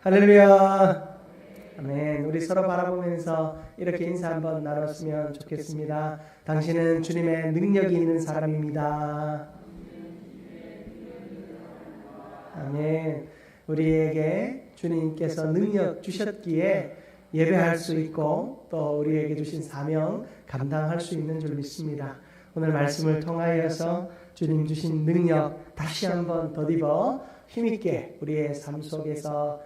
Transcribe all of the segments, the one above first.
할렐루야. 아멘. 우리 서로 바라보면서 이렇게 인사 한번 나눴으면 좋겠습니다. 당신은 주님의 능력이 있는 사람입니다. 아멘. 우리에게 주님께서 능력 주셨기에 예배할 수 있고 또 우리에게 주신 사명 감당할 수 있는 줄 믿습니다. 오늘 말씀을 통하여서 주님 주신 능력 다시 한번 덧입어 힘있게 우리의 삶 속에서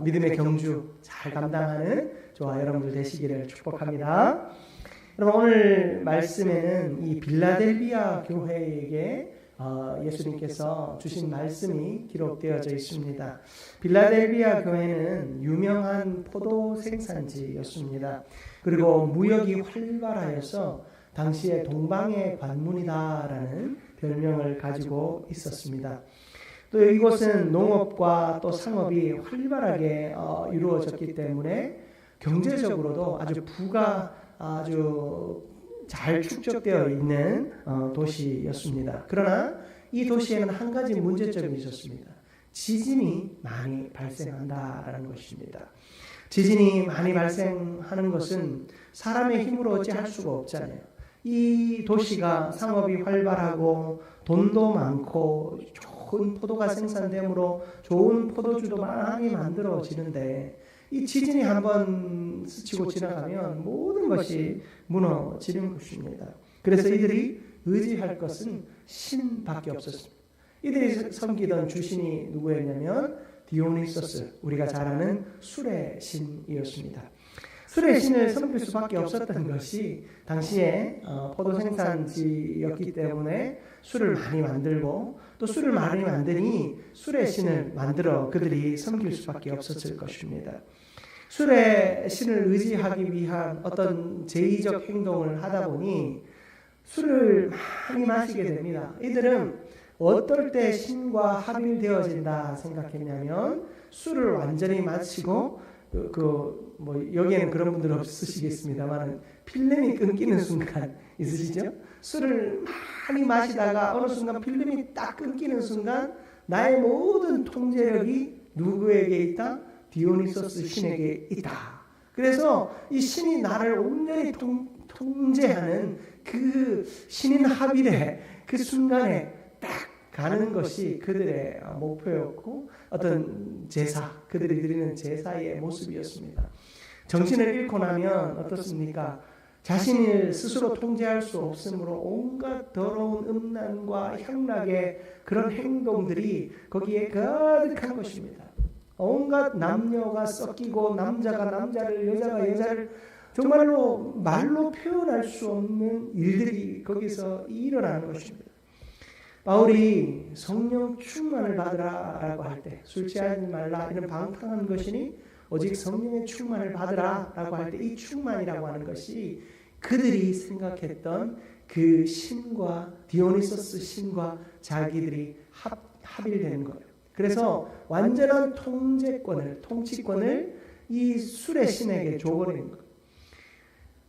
믿음의 경주 잘 감당하는 저와 여러분들 되시기를 축복합니다. 여러분, 오늘 말씀에는 이 빌라델비아 교회에게 예수님께서 주신 말씀이 기록되어져 있습니다. 빌라델비아 교회는 유명한 포도 생산지였습니다. 그리고 무역이 활발하여서 당시에 동방의 관문이다라는 별명을 가지고 있었습니다. 또 이곳은 농업과 또 상업이 활발하게 이루어졌기 때문에 경제적으로도 아주 부가 아주 잘 축적되어 있는 도시였습니다. 그러나 이 도시에는 한 가지 문제점이 있었습니다. 지진이 많이 발생한다라는 것입니다. 지진이 많이 발생하는 것은 사람의 힘으로 어찌할 수가 없잖아요. 이 도시가 상업이 활발하고 돈도 많고 좋은 포도가 생산되므로 좋은 포도주도 많이 만들어지는데 이 지진이 한번 스치고 지나가면 모든 것이 무너지는 것입니다. 그래서 이들이 의지할 것은 신밖에 없었습니다. 이들이 섬기던 주신이 누구였냐면 디오니소스, 우리가 잘 아는 술의 신이었습니다. 술의 신을 섬길 수밖에 없었던 것이 당시에 포도 생산지였기 때문에 술을 많이 만들고 또 술을 많이 만드니 술의 신을 만들어 그들이 섬길 수밖에 없었을 것입니다. 술의 신을 의지하기 위한 어떤 제의적 행동을 하다 보니 술을 많이 마시게 됩니다. 이들은 어떨 때 신과 합일되어진다 생각했냐면 술을 완전히 마시고 여기에는 그런 분들 없으시겠습니다만 필름이 끊기는 순간 있으시죠? 술을 많이 마시다가 어느 순간 필름이 딱 끊기는 순간 나의 모든 통제력이 누구에게 있다? 디오니소스 신에게 있다. 그래서 이 신이 나를 온전히 통제하는 그 신인 합일의 그 순간에 딱 가는 것이 그들의 목표였고 어떤 제사, 그들이 드리는 제사의 모습이었습니다. 정신을 잃고 나면 어떻습니까? 자신을 스스로 통제할 수 없으므로 온갖 더러운 음란과 향락의 그런 행동들이 거기에 가득한 것입니다. 온갖 남녀가 섞이고 남자가 남자를, 여자가 여자를 정말로 말로 표현할 수 없는 일들이 거기서 일어나는 것입니다. 바울이 성령 충만을 받으라라고 할 때 술 취하지 말라 이런 방탕한 것이니 오직 성령의 충만을 받으라라고 할 때 이 충만이라고 하는 것이 그들이 생각했던 그 신과 디오니소스 신과 자기들이 합일되는 거예요. 그래서 완전한 통치권을 이 술의 신에게 줘버리는 거예요.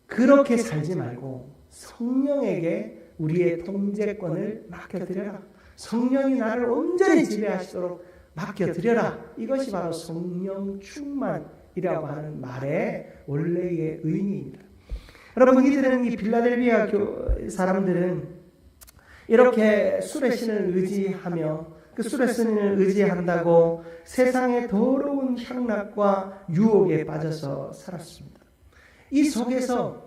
그렇게 살지 말고 성령에게 우리의 통제권을 맡겨드려라. 성령이 나를 온전히 지배하시도록 맡겨드려라. 이것이 바로 성령 충만이라고 하는 말의 원래의 의미입니다. 여러분, 이들은 이 빌라델비아 사람들은 이렇게 술의 신을 의지하며 그 술의 신을 의지한다고 세상의 더러운 향락과 유혹에 빠져서 살았습니다. 이 속에서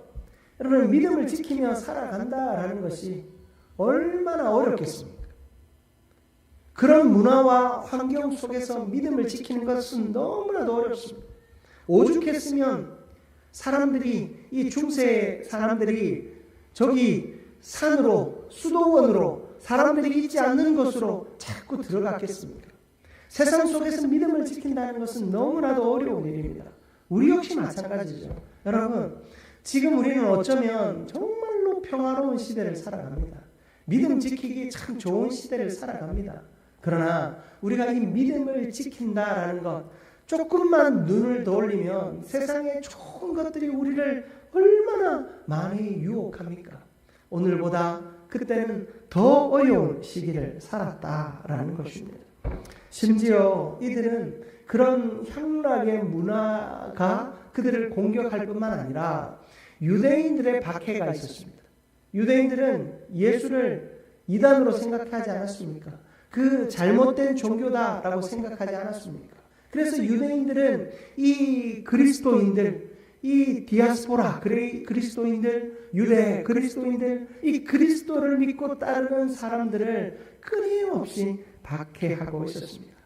여러분, 믿음을 지키며 살아간다라는 것이 얼마나 어렵겠습니까? 그런 문화와 환경 속에서 믿음을 지키는 것은 너무나도 어렵습니다. 오죽했으면 사람들이, 이 중세 사람들이 저기 산으로, 수도원으로, 사람들이 있지 않는 곳으로 자꾸 들어갔겠습니까? 세상 속에서 믿음을 지킨다는 것은 너무나도 어려운 일입니다. 우리 역시 마찬가지죠. 여러분, 지금 우리는 어쩌면 정말로 평화로운 시대를 살아갑니다. 믿음 지키기 참 좋은 시대를 살아갑니다. 그러나 우리가 이 믿음을 지킨다라는 것, 조금만 눈을 돌리면 세상의 좋은 것들이 우리를 얼마나 많이 유혹합니까? 오늘보다 그때는 더 어려운 시기를 살았다라는 것입니다. 심지어 이들은 그런 향락의 문화가 그들을 공격할 뿐만 아니라 유대인들의 박해가 있었습니다. 유대인들은 예수를 이단으로 생각하지 않았습니까? 그 잘못된 종교다라고 생각하지 않았습니까? 그래서 유대인들은 이 그리스도인들, 이 디아스포라 그리스도인들, 유대 그리스도인들, 이 그리스도를 믿고 따르는 사람들을 끊임없이 박해하고 있었습니다.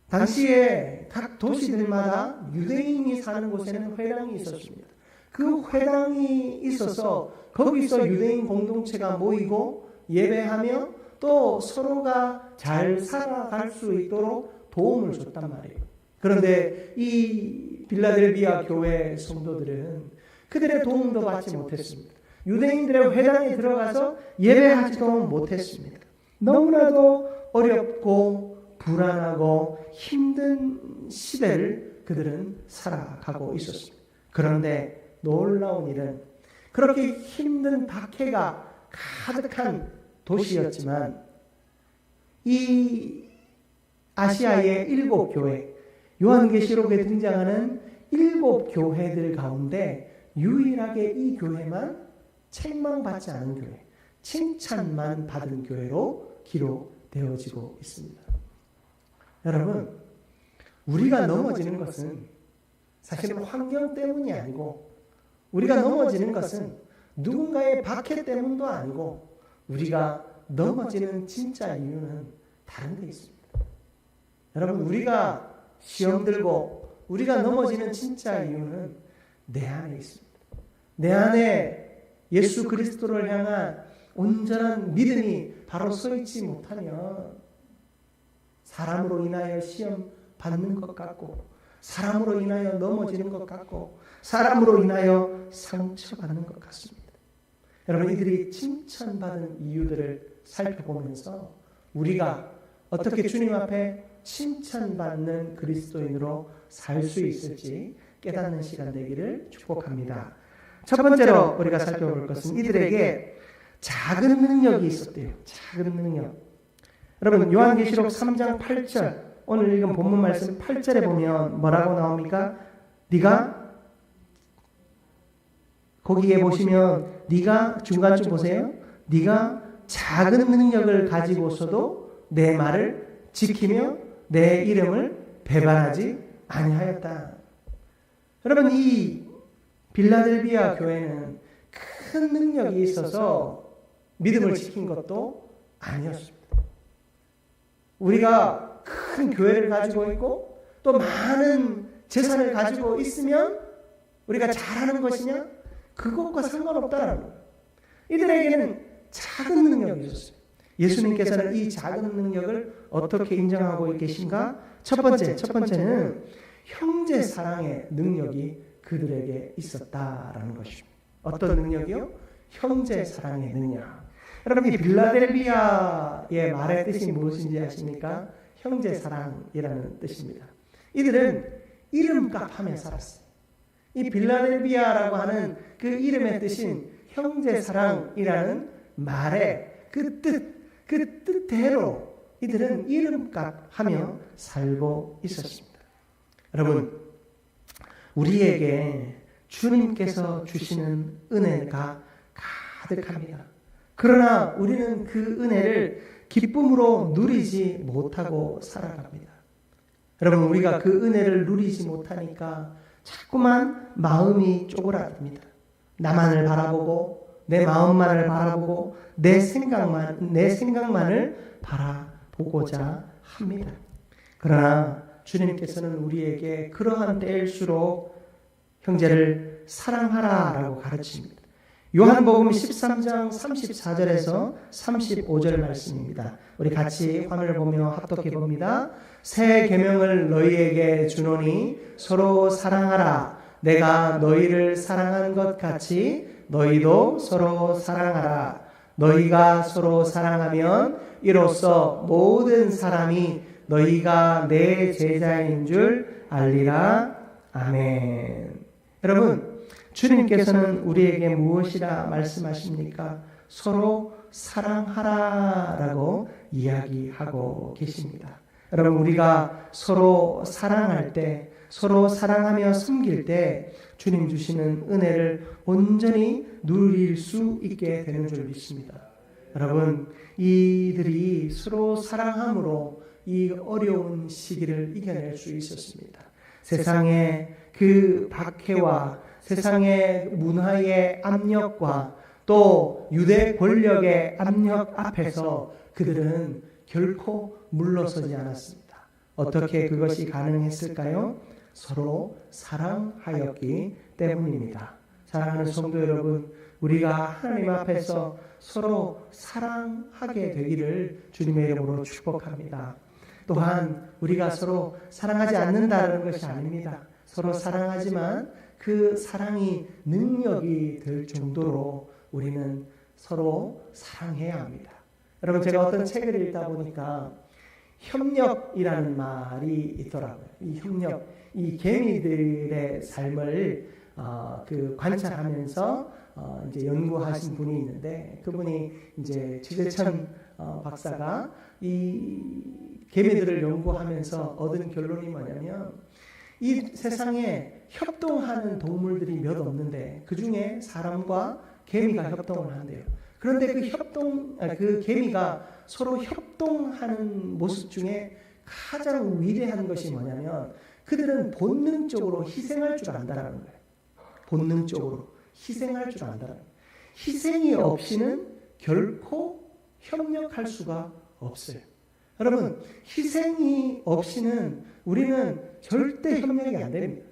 당시에 각 도시들마다 유대인이 사는 곳에는 회당이 있었습니다. 그 회당이 있어서 거기서 유대인 공동체가 모이고 예배하며 또 서로가 잘 살아갈 수 있도록 도움을 줬단 말이에요. 그런데 이 빌라델비아 교회 성도들은 그들의 도움도 받지 못했습니다. 유대인들의 회당에 들어가서 예배하지도 못했습니다. 너무나도 어렵고 불안하고 힘든 시대를 그들은 살아가고 있었습니다. 그런데 놀라운 일은 그렇게 힘든 박해가 가득한 도시였지만 이 아시아의 7교회, 요한계시록에 등장하는 7교회들 가운데 유일하게 이 교회만 책망받지 않은 교회, 칭찬만 받은 교회로 기록되어지고 있습니다. 여러분, 우리가 넘어지는 것은 사실은 환경 때문이 아니고, 우리가 넘어지는 것은 누군가의 박해 때문도 아니고, 우리가 넘어지는 진짜 이유는 다른 데 있습니다. 여러분, 우리가 시험 들고 우리가 넘어지는 진짜 이유는 내 안에 있습니다. 내 안에 예수 그리스도를 향한 온전한 믿음이 바로 서 있지 못하면 사람으로 인하여 시험 받는 것 같고, 사람으로 인하여 넘어지는 것 같고, 사람으로 인하여 상처받는 것 같습니다. 여러분, 이들이 칭찬받은 이유들을 살펴보면서 우리가 어떻게 주님 앞에 칭찬받는 그리스도인으로 살 수 있을지 깨닫는 시간 되기를 축복합니다. 첫 번째로 우리가 살펴볼 것은 이들에게 작은 능력이 있었대요. 작은 능력. 여러분, 요한계시록 3장 8절, 오늘 읽은 본문 말씀 8절에 보면 뭐라고 나옵니까? 네가 거기에 보시면 네가 중간쯤 보세요. 네가 작은 능력을 가지고서도 내 말을 지키며 내 이름을 배반하지 아니하였다. 여러분, 이 빌라델비아 교회는 큰 능력이 있어서 믿음을 지킨 것도 아니었습니다. 우리가 큰 교회를 가지고 있고 또 많은 재산을 가지고 있으면 우리가 잘하는 것이냐? 그것과 상관없다라는 거예요. 이들에게는 작은 능력이 있었어요. 예수님께서는 이 작은 능력을 어떻게 인정하고 계신가? 첫 번째는 형제 사랑의 능력이 그들에게 있었다라는 것입니다. 어떤 능력이요? 형제 사랑의 능력. 여러분, 이 빌라델비아의 말의 뜻이 무엇인지 아십니까? 형제 사랑이라는 뜻입니다. 이들은 이름값 하며 살았어요. 이 빌라델비아라고 하는 그 이름의 뜻인 형제 사랑이라는 말의 그 뜻대로 이들은 이름값 하며 살고 있었습니다. 여러분, 우리에게 주님께서 주시는 은혜가 가득합니다. 그러나 우리는 그 은혜를 기쁨으로 누리지 못하고 살아갑니다. 여러분, 우리가 그 은혜를 누리지 못하니까 자꾸만 마음이 쪼그라듭니다. 나만을 바라보고 내 마음만을 바라보고 내 생각만을 바라보고자 합니다. 그러나 주님께서는 우리에게 그러한 때일수록 형제를 사랑하라라고 가르칩니다. 요한복음 13장 34절에서 35절 말씀입니다. 우리 같이 화면을 보며 합독해 봅니다. 새 계명을 너희에게 주노니 서로 사랑하라. 내가 너희를 사랑한 것 같이 너희도 서로 사랑하라. 너희가 서로 사랑하면 이로써 모든 사람이 너희가 내 제자인 줄 알리라. 아멘. 여러분, 주님께서는 우리에게 무엇이라 말씀하십니까? 서로 사랑하라라고 이야기하고 계십니다. 여러분, 우리가 서로 사랑할 때, 서로 사랑하며 섬길 때 주님 주시는 은혜를 온전히 누릴 수 있게 되는 줄 믿습니다. 여러분, 이들이 서로 사랑함으로 이 어려운 시기를 이겨낼 수 있었습니다. 세상의 그 박해와 세상의 문화의 압력과 또 유대 권력의 압력 앞에서 그들은 결코 물러서지 않았습니다. 어떻게 그것이 가능했을까요? 서로 사랑하였기 때문입니다. 사랑하는 성도 여러분, 우리가 하나님 앞에서 서로 사랑하게 되기를 주님의 이름으로 축복합니다. 또한 우리가 서로 사랑하지 않는다는 것이 아닙니다. 서로 사랑하지만 그 사랑이 능력이 될 정도로 우리는 서로 사랑해야 합니다. 여러분, 제가 어떤 책을 읽다 보니까 협력이라는 말이 있더라고요. 이 협력, 이 개미들의 삶을 관찰하면서 이제 연구하신 분이 있는데, 그분이 이제 최재천 박사가 이 개미들을 연구하면서 얻은 결론이 뭐냐면, 이 세상에 협동하는 동물들이 몇 없는데 그 중에 사람과 개미가 협동을 한대요. 그런데 그 개미가 서로 협동하는 모습 중에 가장 위대한 것이 뭐냐면, 그들은 본능적으로 희생할 줄 안다라는 거예요. 본능적으로 희생할 줄 안다라는 거예요. 희생이 없이는 결코 협력할 수가 없어요. 여러분, 희생이 없이는 우리는 절대 협력이 안 됩니다.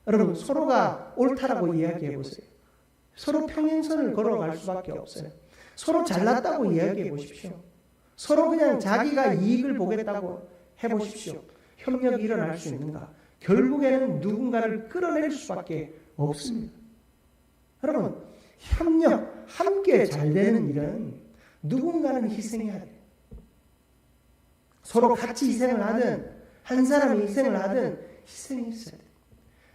여러분, 서로가 옳다라고 이야기해 보세요. 서로 평행선을 걸어갈 수밖에 없어요. 서로 잘났다고 이야기해 보십시오. 서로 그냥 자기가 이익을 보겠다고 해보십시오. 협력이 일어날 수 있는가? 결국에는 누군가를 끌어낼 수밖에 없습니다. 여러분, 협력, 함께 잘 되는 일은 누군가는 희생해야 돼요. 서로 같이 희생을 하든 한 사람이 희생을 하든 희생이 있어야 돼요.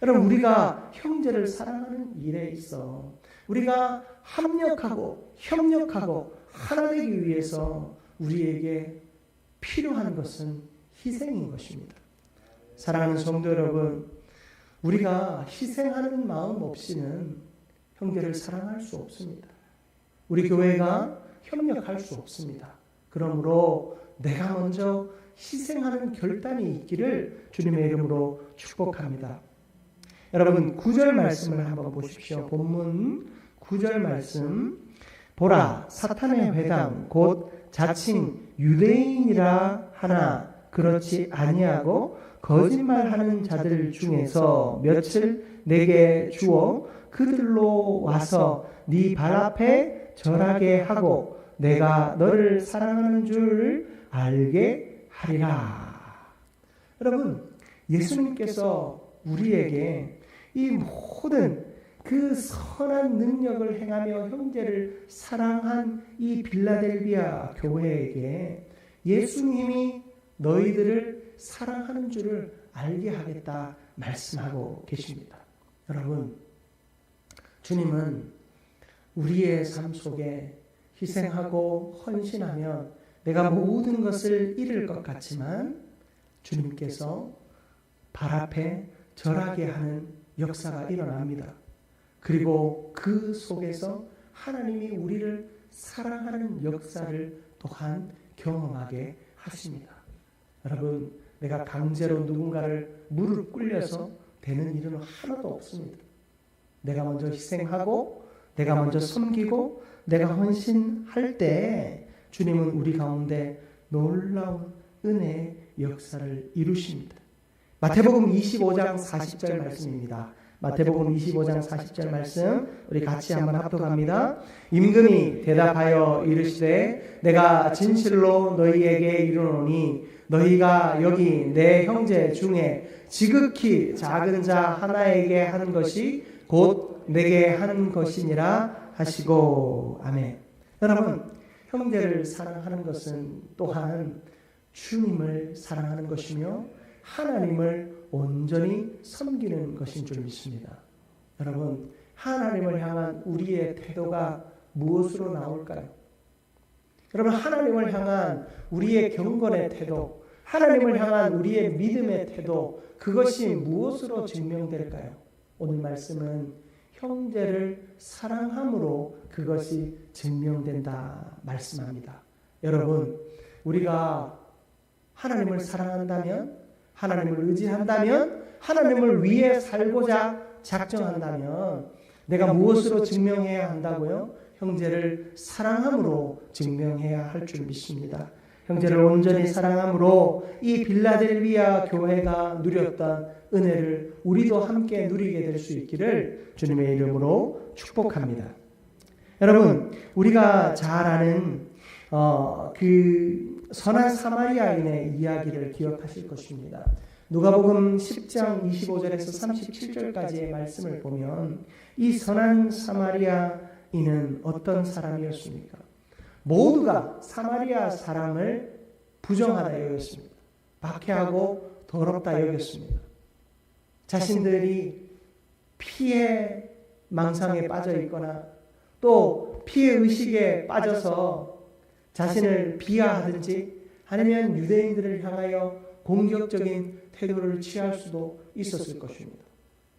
여러분, 우리가 형제를 사랑하는 일에 있어 우리가 합력하고 협력하고 하나 되기 위해서 우리에게 필요한 것은 희생인 것입니다. 사랑하는 성도 여러분, 우리가 희생하는 마음 없이는 형제를 사랑할 수 없습니다. 우리 교회가 협력할 수 없습니다. 그러므로 내가 먼저 희생하는 결단이 있기를 주님의 이름으로 축복합니다. 여러분, 9절 말씀을 한번 보십시오. 본문 9절 말씀. 보라, 사탄의 회당 곧 자칭 유대인이라 하나 그렇지 아니하고 거짓말하는 자들 중에서 며칠 내게 주어 그들로 와서 네 발 앞에 절하게 하고 내가 너를 사랑하는 줄 알게 하리라. 여러분, 예수님께서 우리에게 이 모든 그 선한 능력을 행하며 형제를 사랑한 이 빌라델비아 교회에게 예수님이 너희들을 사랑하는 줄을 알게 하겠다 말씀하고 계십니다. 여러분, 주님은 우리의 삶 속에 희생하고 헌신하면 내가 모든 것을 잃을 것 같지만 주님께서 발 앞에 절하게 하는 역사가 일어납니다. 그리고 그 속에서 하나님이 우리를 사랑하는 역사를 또한 경험하게 하십니다. 여러분, 내가 강제로 누군가를 무릎 꿇려서 되는 일은 하나도 없습니다. 내가 먼저 희생하고 내가 먼저 섬기고 내가 헌신할 때 주님은 우리 가운데 놀라운 은혜의 역사를 이루십니다. 마태복음 25장 40절 말씀입니다. 마태복음 25장 40절 말씀 우리 같이 한번 합독합니다. 임금이 대답하여 이르시되 내가 진실로 너희에게 이르노니 너희가 여기 내 형제 중에 지극히 작은 자 하나에게 한 것이 곧 내게 한 것이니라 하시고. 아멘. 여러분, 형제를 사랑하는 것은 또한 주님을 사랑하는 것이며 하나님을 온전히 섬기는 것인 줄 믿습니다. 여러분, 하나님을 향한 우리의 태도가 무엇으로 나올까요? 여러분, 하나님을 향한 우리의 경건의 태도, 하나님을 향한 우리의 믿음의 태도, 그것이 무엇으로 증명될까요? 오늘 말씀은 형제를 사랑함으로 그것이 증명된다 말씀합니다. 여러분, 우리가 하나님을 사랑한다면, 하나님을 의지한다면, 하나님을 위해 살고자 작정한다면 내가 무엇으로 증명해야 한다고요? 형제를 사랑함으로 증명해야 할 줄 믿습니다. 형제를 온전히 사랑함으로 이 빌라델비아 교회가 누렸던 은혜를 우리도 함께 누리게 될 수 있기를 주님의 이름으로 축복합니다. 여러분, 우리가 잘 아는 그 선한 사마리아인의 이야기를 기억하실 것입니다. 누가복음 10장 25절에서 37절까지의 말씀을 보면 이 선한 사마리아인은 어떤 사람이었습니까? 모두가 사마리아 사람을 부정하다 여겼습니다. 박해하고 더럽다 여겼습니다. 자신들이 피해 망상에 빠져 있거나 또 피해 의식에 빠져서 자신을 비하하든지 아니면 유대인들을 향하여 공격적인 태도를 취할 수도 있었을 것입니다.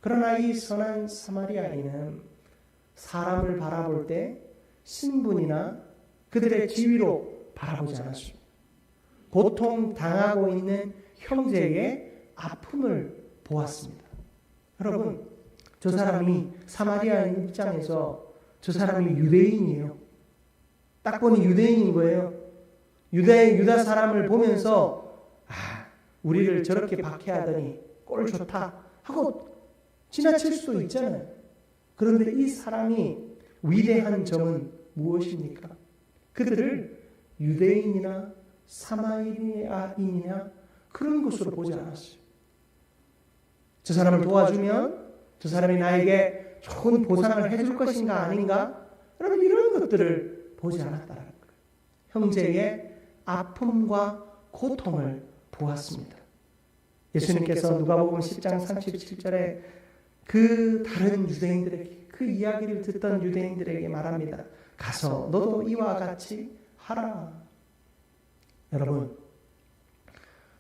그러나 이 선한 사마리아인은 사람을 바라볼 때 신분이나 그들의 지위로 바라보지 않았습니다. 고통 당하고 있는 형제의 아픔을 보았습니다. 여러분, 저 사람이 사마리아인 입장에서 저 사람이 유대인이에요. 딱 보니 유대인인 거예요. 유다 사람을 보면서 우리를 저렇게 박해하더니 꼴 좋다 하고 지나칠 수도 있잖아요. 그런데 이 사람이 위대한 점은 무엇입니까? 그들을 유대인이나 사마리아인이나 그런 것으로 보지 않았어요. 저 사람을 도와주면 저 사람이 나에게 좋은 보상을 해줄 것인가 아닌가? 여러분, 이런 것들을 보지 않았다는 거예요. 형제의 아픔과 고통을 보았습니다. 예수님께서 누가복음 10장 37절에 그 다른 유대인들에게, 그 이야기를 듣던 유대인들에게 말합니다. 가서 너도 이와 같이 하라. 여러분,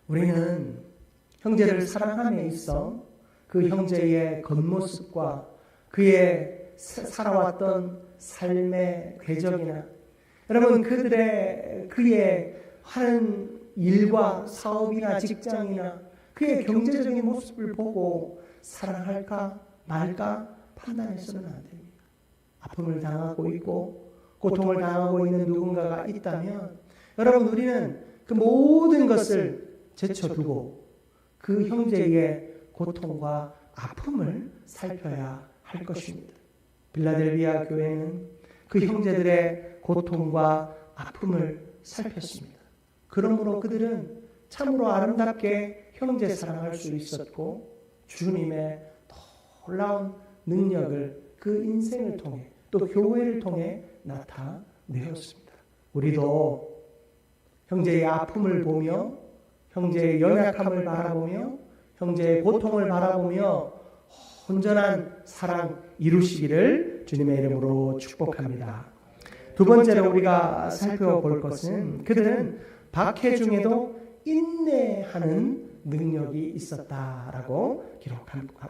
우리는 형제를 사랑함에 있어 그 형제의 겉모습과 그의 살아왔던 삶의 궤적이나 여러분 그의 하는 일과 사업이나 직장이나 그의 경제적인 모습을 보고 사랑할까 말까 판단해서는 안 됩니다. 아픔을 당하고 있고 고통을 당하고 있는 누군가가 있다면 여러분, 우리는 그 모든 것을 제쳐두고 그 형제의 고통과 아픔을 살펴야 할 것입니다. 빌라델비아 교회는 그 형제들의 고통과 아픔을 살폈습니다. 그러므로 그들은 참으로 아름답게 형제 사랑할 수 있었고 주님의 놀라운 능력을 그 인생을 통해 또 교회를 통해 나타내었습니다. 우리도 형제의 아픔을 보며 형제의 연약함을 바라보며 형제의 고통을 바라보며 온전한 사랑 이루시기를 주님의 이름으로 축복합니다. 두 번째로 우리가 살펴볼 것은 그들은 박해 중에도 인내하는 능력이 있었다라고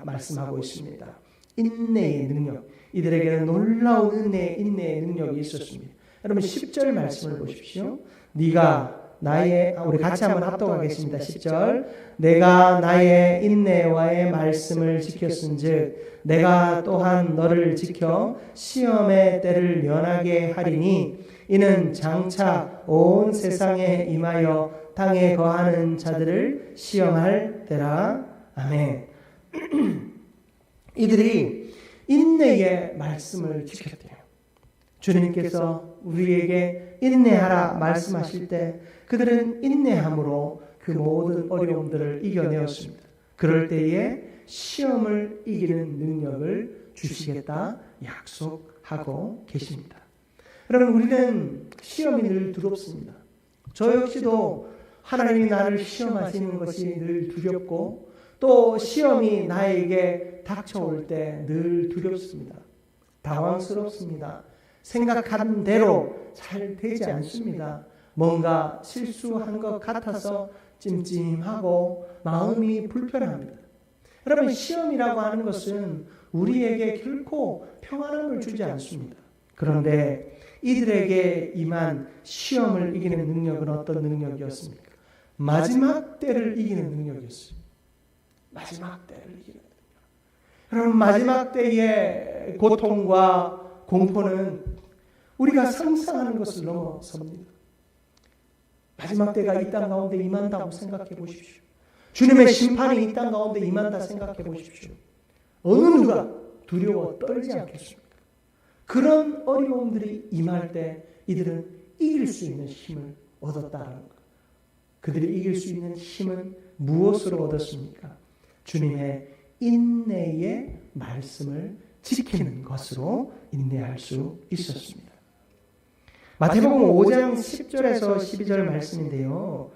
말씀하고 있습니다. 인내의 능력. 이들에게는 놀라운 인내의 능력이 있었습니다. 여러분 10절 말씀을 보십시오. 네가 나의 우리 같이 한번 합독하겠습니다. 10절 내가 나의 인내와의 말씀을 지켰은즉 내가 또한 너를 지켜 시험의 때를 면하게 하리니 이는 장차 온 세상에 임하여 땅에 거하는 자들을 시험할 때라. 아멘. 이들이 인내의 말씀을 지켰대요. 주님께서 우리에게 인내하라 말씀하실 때 그들은 인내함으로 그 모든 어려움들을 이겨내었습니다. 그럴 때에 시험을 이기는 능력을 주시겠다 약속하고 계십니다. 여러분, 우리는 시험이 늘 두렵습니다. 저 역시도 하나님이 나를 시험하시는 것이 늘 두렵고 또 시험이 나에게 닥쳐올 때 늘 두렵습니다. 당황스럽습니다. 생각한 대로 잘 되지 않습니다. 뭔가 실수한 것 같아서 찜찜하고 마음이 불편합니다. 여러분, 시험이라고 하는 것은 우리에게 결코 평안함을 주지 않습니다. 그런데 이들에게 임한 시험을 이기는 능력은 어떤 능력이었습니까? 마지막 때를 이기는 능력이었어요. 마지막 때를 이기는 능력. 여러분, 마지막 때의 고통과 공포는 우리가 상상하는 것을 넘어섭니다. 마지막 때가 이 땅 가운데 임한다고 생각해 보십시오. 주님의 심판이 이 땅 가운데 임한다 생각해 보십시오. 어느 누가 두려워 떨지 않겠습니까? 그런 어려움들이 임할 때 이들은 이길 수 있는 힘을 얻었다는 것. 그들이 이길 수 있는 힘은 무엇으로 얻었습니까? 주님의 인내의 말씀을 지키는 것으로 인내할 수 있었습니다. 마태복음 5장 10절에서 12절 말씀인데요.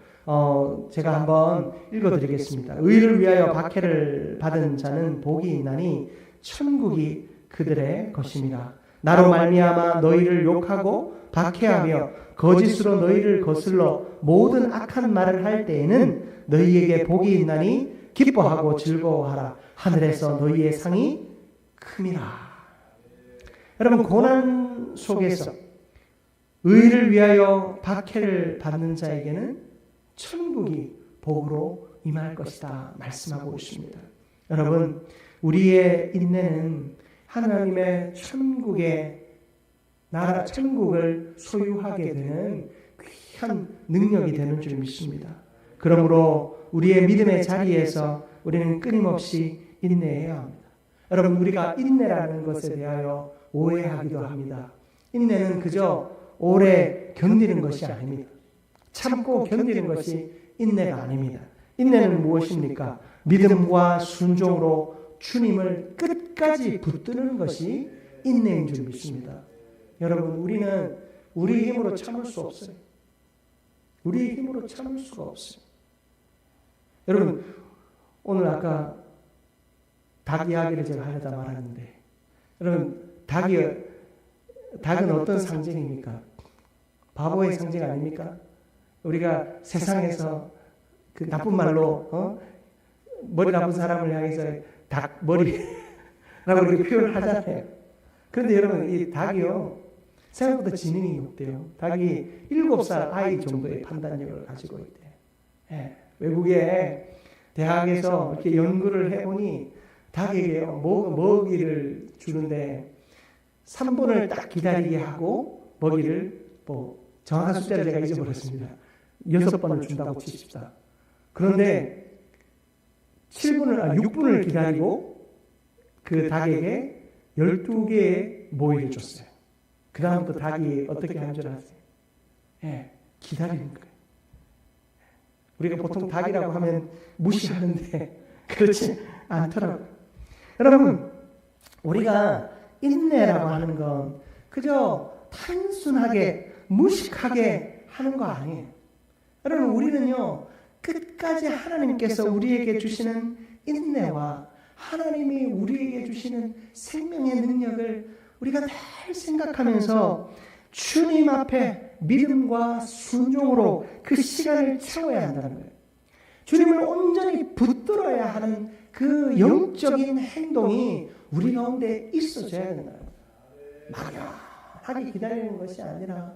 제가 한번 읽어드리겠습니다. 의를 위하여 박해를 받은 자는 복이 있나니 천국이 그들의 것입니다. 나로 말미암아 너희를 욕하고 박해하며 거짓으로 너희를 거슬러 모든 악한 말을 할 때에는 너희에게 복이 있나니 기뻐하고 즐거워하라. 하늘에서 너희의 상이 큼이라. 여러분, 고난 속에서 의를 위하여 박해를 받는 자에게는 천국이 복으로 임할 것이다 말씀하고 있습니다. 여러분, 우리의 인내는 하나님의 천국의 나라, 천국을 소유하게 되는 귀한 능력이 되는 줄 믿습니다. 그러므로 우리의 믿음의 자리에서 우리는 끊임없이 인내해야 합니다. 여러분, 우리가 인내라는 것에 대하여 오해하기도 합니다. 인내는 그저 오래 견디는 것이 아닙니다. 참고 견디는 것이 인내가 아닙니다. 인내는 무엇입니까? 믿음과 순종으로 주님을 끝까지 붙드는 것이 인내인 줄 믿습니다. 여러분, 우리는 우리 힘으로 참을 수 없어요. 우리 힘으로 참을 수가 없어요. 여러분, 오늘 아까 닭 이야기를 제가 하려다 말았는데, 여러분, 닭은 어떤 상징입니까? 바보의 상징 아닙니까? 우리가 세상에서 그 나쁜 말로 머리 나쁜 사람을 향해서 닭 머리라고 이렇게 표현을 하잖아요. 그런데 여러분, 이 닭이요, 생각보다 지능이 높대요. 닭이 7살 아이 정도의 판단력을 가지고 있대요. 예, 외국의 대학에서 이렇게 연구를 해보니 닭에게 먹이를 주는데 3분을 딱 기다리게 하고 먹이를 정확한 숫자를 제가 잊어버렸습니다. 6번을 준다고 치십시다. 그런데 6분을 기다리고 그 닭에게 12개의 모이를 줬어요. 그 다음부터 닭이 어떻게 한 줄 아세요? 예, 기다리는 거예요. 우리가 보통 닭이라고 하면 무시하는데 그렇지 않더라고요. 여러분, 우리가 인내라고 하는 건 그저 단순하게 무식하게 하는 거 아니에요. 여러분, 우리는요, 끝까지 하나님께서 우리에게 주시는 인내와 하나님이 우리에게 주시는 생명의 능력을 우리가 잘 생각하면서 주님 앞에 믿음과 순종으로 그 시간을 채워야 한다는 거예요. 주님을 온전히 붙들어야 하는 그 영적인 행동이 우리 가운데 있어져야 된다. 막연하게 기다리는 것이 아니라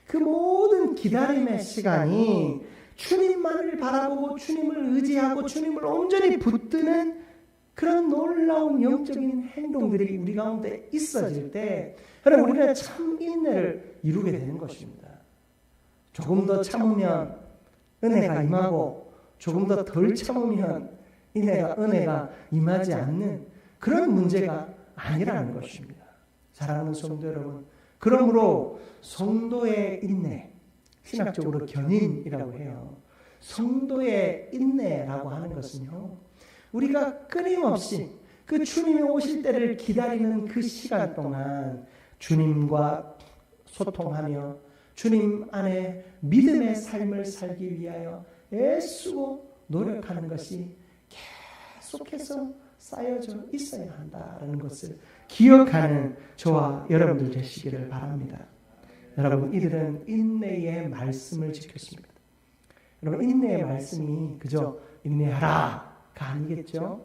그 모든 기다림의 시간이 주님만을 바라보고 주님을 의지하고 주님을 온전히 붙드는 그런 놀라운 영적인 행동들이 우리 가운데 있어질 때 여러분, 우리는 참 인내를 이루게 되는 것입니다. 조금 더 참으면 은혜가 임하고 조금 더 덜 참으면 은혜가 임하지 않는 그런 문제가 아니라는 것입니다. 사랑하는 성도 여러분, 그러므로 성도의 인내, 신학적으로 견인이라고 해요. 성도의 인내라고 하는 것은요, 우리가 끊임없이 그 주님이 오실 때를 기다리는 그 시간 동안 주님과 소통하며 주님 안에 믿음의 삶을 살기 위하여 애쓰고 노력하는 것이 계속해서 쌓여져 있어야 한다는 것을 기억하는 저와 여러분들 되시기를 바랍니다. 여러분, 이들은 인내의 말씀을 지켰습니다. 여러분 인내의 말씀이 그저 인내하라가 아니겠죠.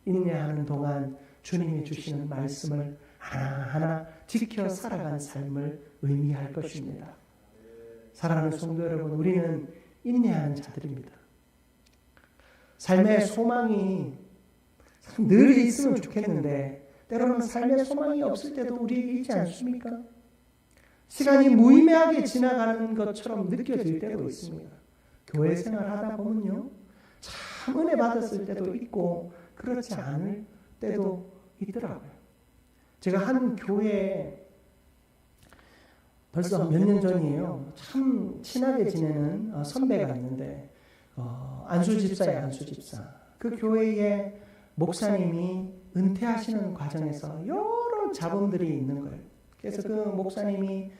인내하는 동안 주님이 주시는 말씀을 하나하나 지켜 살아간 삶을 의미할 것입니다. 사랑하는 성도 여러분, 우리는 인내하는 자들입니다. 삶의 소망이 늘 있으면 좋겠는데 때로는 삶의 소망이 없을 때도 우리에게 있지 않습니까? 시간이 무의미하게 지나가는 것처럼 느껴질 때도 있습니다. 교회 생활하다 보면요, 참 은혜 받았을 때도 있고 그렇지 않을 때도 있더라고요. 제가 한 교회에 벌써 몇 년 전이에요. 참 친하게 지내는 선배가 있는데 안수 집사예요. 안수 집사. 그 교회에 목사님이 은퇴하시는 과정에서 여러 자본들이 있는 거예요. 그래서 그 목사님이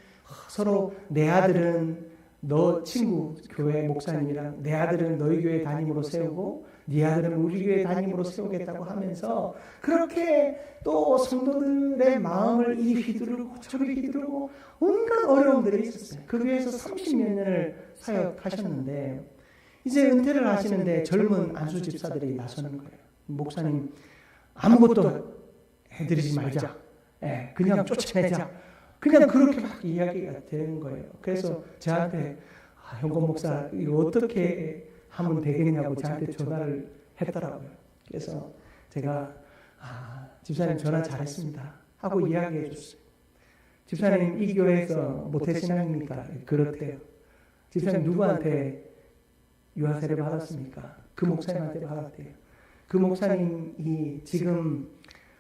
서로 내 아들은 너 친구 교회 목사님이랑 내 아들은 너희 교회 담임으로 세우고 네 아들은 우리 교회 담임으로 세우겠다고 하면서 그렇게 또 성도들의 마음을 이리 휘두르고 저리 휘두르고 온갖 어려움들이 있었어요. 그 교회에서 30몇 년을 사역하셨는데 이제 은퇴를 하시는데 젊은 안수 집사들이 나서는 거예요. 목사님 아무것도 해드리지 말자. 그냥 쫓아내자. 그냥 그렇게 막 이야기가 되는 거예요. 그래서 저한테 현권 목사 이거 어떻게 하면 되겠냐고 저한테 전화를 했더라고요. 그래서 제가 집사님 전화 잘했습니다 하고 이야기해 줬어요. 집사님 이 교회에서 모태신앙입니까? 그렇대요. 집사님 누구한테 유아세례 받았습니까? 그 목사님한테 받았대요. 그 목사님이 지금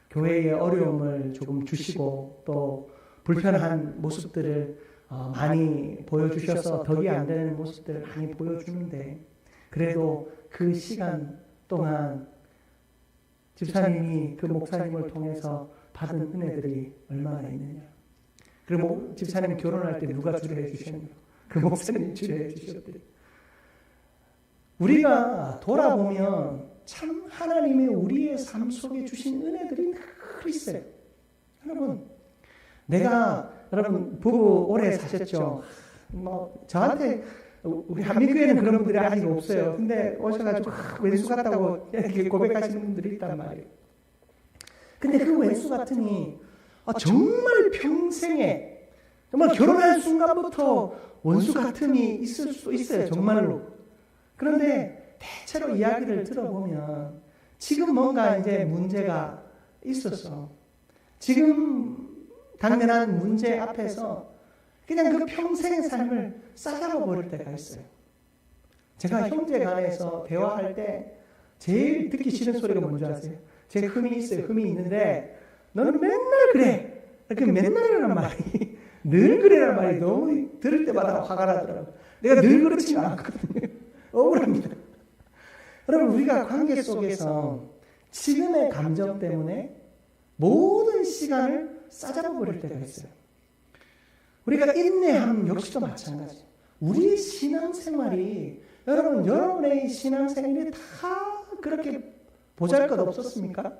교회의 어려움을 조금 주시고 또 불편한 모습들을 많이 보여주셔서 덕이 안 되는 모습들을 많이 보여주는데 그래도 그 시간 동안 집사님이 그 목사님을 통해서 받은 은혜들이 얼마나 있느냐. 그리고 집사님이 결혼할 때 누가 주례해 주셨냐. 그 목사님이 주례해 주셨대요. 우리가 돌아보면 참 하나님의 우리의 삶 속에 주신 은혜들이 늘 있어요. 여러분 부부 오래 사셨죠? 저한테 우리 한민교회는 그런 분들이 아직 없어요. 근데 오셔가지고 왼수 같다고 이렇게 고백하시는 분들이 있단 말이에요. 근데 그 왼수 같으니 정말 평생에 정말 결혼한 순간부터 원수 같음이 있을 수 있어요. 정말로. 그런데 대체로 이야기를 들어보면 지금 뭔가 이제 문제가 있어서 지금 당면한 문제 앞에서 그냥 그 평생의 삶을 싸잡아 버릴 때가 있어요. 제가 형제 간에서 대화할 때 제일 듣기 싫은 소리가 뭔지 아세요? 제 흠이 있어요. 흠이 있는데 너는 맨날 그래. 이렇게 맨날이라는 말이 늘 그래라는 말이 너무 들을 때마다 화가 나더라고요. 내가 늘 그렇지는 않거든요. 억울합니다. 여러분 우리가 관계 속에서 지금의 감정 때문에 모든 시간을 싸잡아 버릴 때가 있어요. 우리가 인내함 역시도 마찬가지. 우리의 신앙생활이 여러분의 신앙생활이 다 그렇게 보잘것 없었습니까?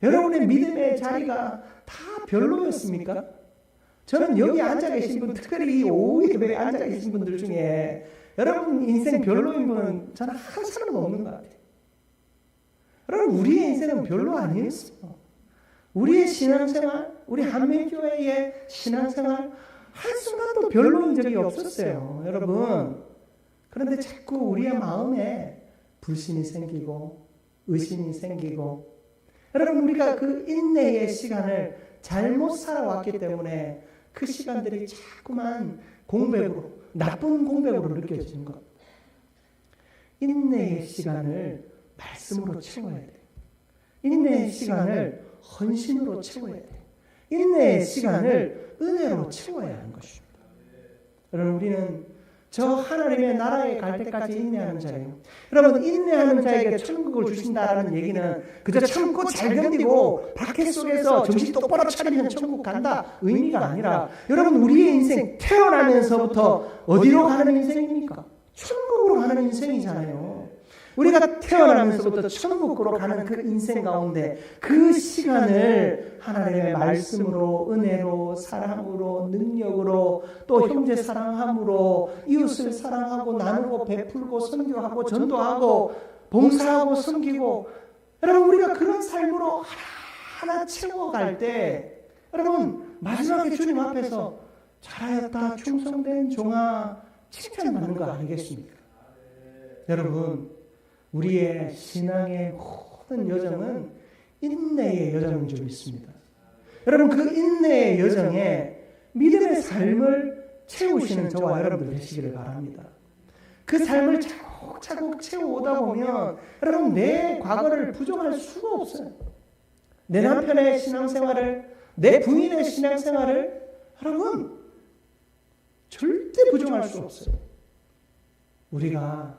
여러분의 믿음의 자리가 다 별로였습니까? 저는 여기 앉아 계신 분, 특별히 이 오후 예배에 앉아 계신 분들 중에 여러분 인생 별로인 분은 저는 한 사람도 없는 것 같아요. 여러분 우리의 인생은 별로 아니었어요. 우리의 신앙생활, 우리 한민교회의 신앙생활 한순간도 별로인 적이 없었어요. 여러분. 그런데 자꾸 우리의 마음에 불신이 생기고 의심이 생기고 여러분 우리가 그 인내의 시간을 잘못 살아왔기 때문에 그 시간들이 자꾸만 공백으로 나쁜 공백으로 느껴지는 것. 인내의 시간을 말씀으로 채워야 돼요. 인내의 시간을 헌신으로 채워야 돼요. 인내의 시간을 은혜로 채워야 하는 것입니다. 여러분 우리는 저 하나님의 나라에 갈 때까지 인내하는 자예요. 여러분 인내하는 자에게 천국을 주신다라는 얘기는 그저 참고 잘 견디고 박해 속에서 정신 똑바로 차리면 천국 간다 의미가 아니라 여러분 우리의 인생 태어나면서부터 어디로 가는 인생입니까? 천국으로 가는 인생이잖아요. 우리가 태어나면서부터 천국으로 가는 그 인생 가운데 그 시간을 하나님의 말씀으로, 은혜로, 사랑으로, 능력으로, 또 형제 사랑함으로, 이웃을 사랑하고 나누고 베풀고 선교하고 전도하고 봉사하고 섬기고, 여러분 우리가 그런 삶으로 하나 채워갈 때, 여러분 마지막에 주님 앞에서 잘하였다 충성된 종아 칭찬받는 거 아니겠습니까? 여러분 우리의 신앙의 모든 여정은 인내의 여정인 줄 믿습니다. 여러분 그 인내의 여정에 믿음의 삶을 채우시는 저와 여러분들 되시기를 바랍니다. 그 삶을 차곡차곡 채워오다 보면 여러분 내 과거를 부정할 수가 없어요. 내 남편의 신앙생활을, 내 부인의 신앙생활을 여러분 절대 부정할 수 없어요. 우리가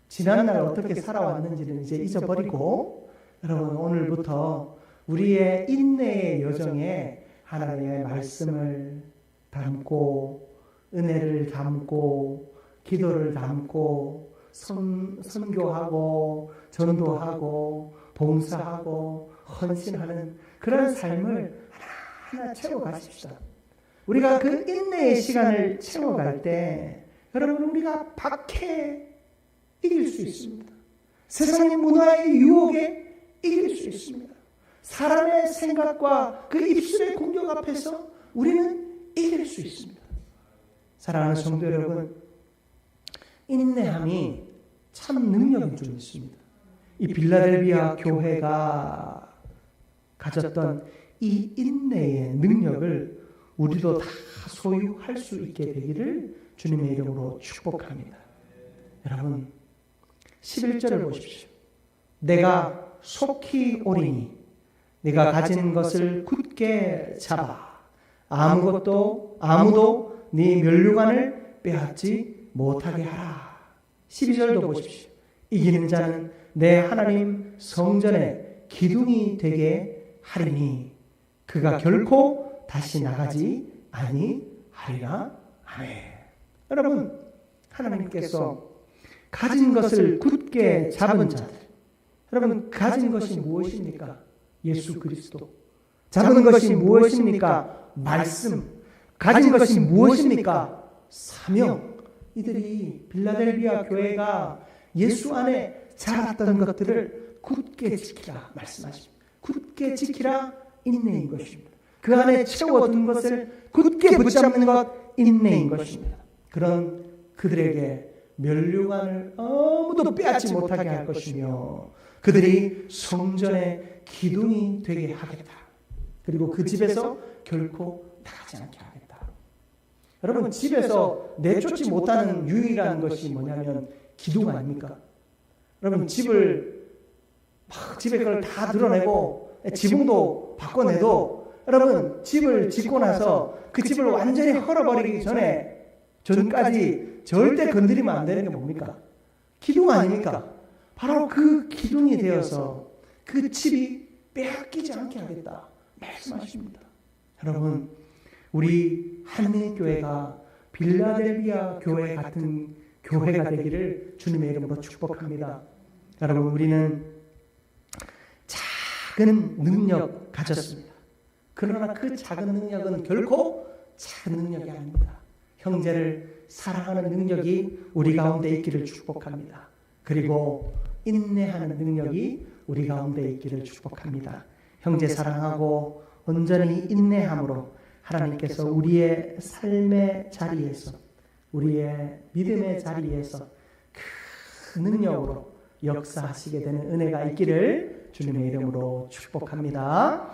지난날 어떻게 살아왔는지는 이제 잊어버리고 여러분 오늘부터 우리의 인내의 여정에 하나님의 말씀을 담고 은혜를 담고 기도를 담고 선교하고 전도하고 봉사하고 헌신하는 그런 삶을 하나 채워가십시다. 우리가 그 인내의 시간을 채워갈 때 여러분 우리가 박해 이길 수 있습니다. 세상의 문화의 유혹에 이길 수 있습니다. 사람의 생각과 그 입술의 공격 앞에서 우리는 이길 수 있습니다. 사랑하는 성도 여러분, 인내함이 참 능력인 줄 믿습니다. 이 빌라델비아 교회가 가졌던 이 인내의 능력을 우리도 다 소유할 수 있게 되기를 주님의 이름으로 축복합니다. 여러분 11절을 보십시오. 내가 속히 오리니 네가 가진 것을 굳게 잡아 아무도 네 면류관을 빼앗지 못하게 하라. 12절도 보십시오. 이기는 자는 내 하나님 성전의 기둥이 되게 하리니 그가 결코 다시 나가지 아니하리라. 아멘. 여러분 하나님께서 가진 것을 굳게 잡은 자들, 여러분 가진 것이 무엇입니까? 예수 그리스도. 잡은 것이 무엇입니까? 말씀. 가진 것이 무엇입니까? 사명. 이들이 빌라델비아 교회가 예수 안에 잡았던 것들을 굳게 지키라 말씀하십니다. 굳게 지키라 인내인 것입니다. 그 안에 채워둔 것을 굳게 붙잡는 것 인내인 것입니다. 그런 그들에게 면류관을 아무도 빼앗지 못하게 할 것이며 그들이 성전의 기둥이 되게 하겠다. 그리고 그 집에서 결코 나가지 않게 하겠다. 여러분 집에서 내쫓지 못하는 유일한 것이 뭐냐면 기둥 아닙니까? 여러분 집에 그걸 다 드러내고 지붕도 바꿔내도 여러분 집을 짓고 나서 그 집을 완전히 헐어버리기 전까지 절대 건드리면 안 되는 게 뭡니까? 기둥 아닙니까? 바로 그 기둥이 되어서 그 집이 빼앗기지 않게 하겠다 말씀하십니다. 여러분 우리 한민교회가 빌라델비아 교회 같은 교회가 되기를 주님의 이름으로 축복합니다. 여러분 우리는 작은 능력 가졌습니다. 그러나 그 작은 능력은 결코 작은 능력이 아닙니다. 형제를 사랑하는 능력이 우리 가운데 있기를 축복합니다. 그리고 인내하는 능력이 우리 가운데 있기를 축복합니다. 형제 사랑하고 온전히 인내함으로 하나님께서 우리의 삶의 자리에서 우리의 믿음의 자리에서 큰 능력으로 역사하시게 되는 은혜가 있기를 주님의 이름으로 축복합니다.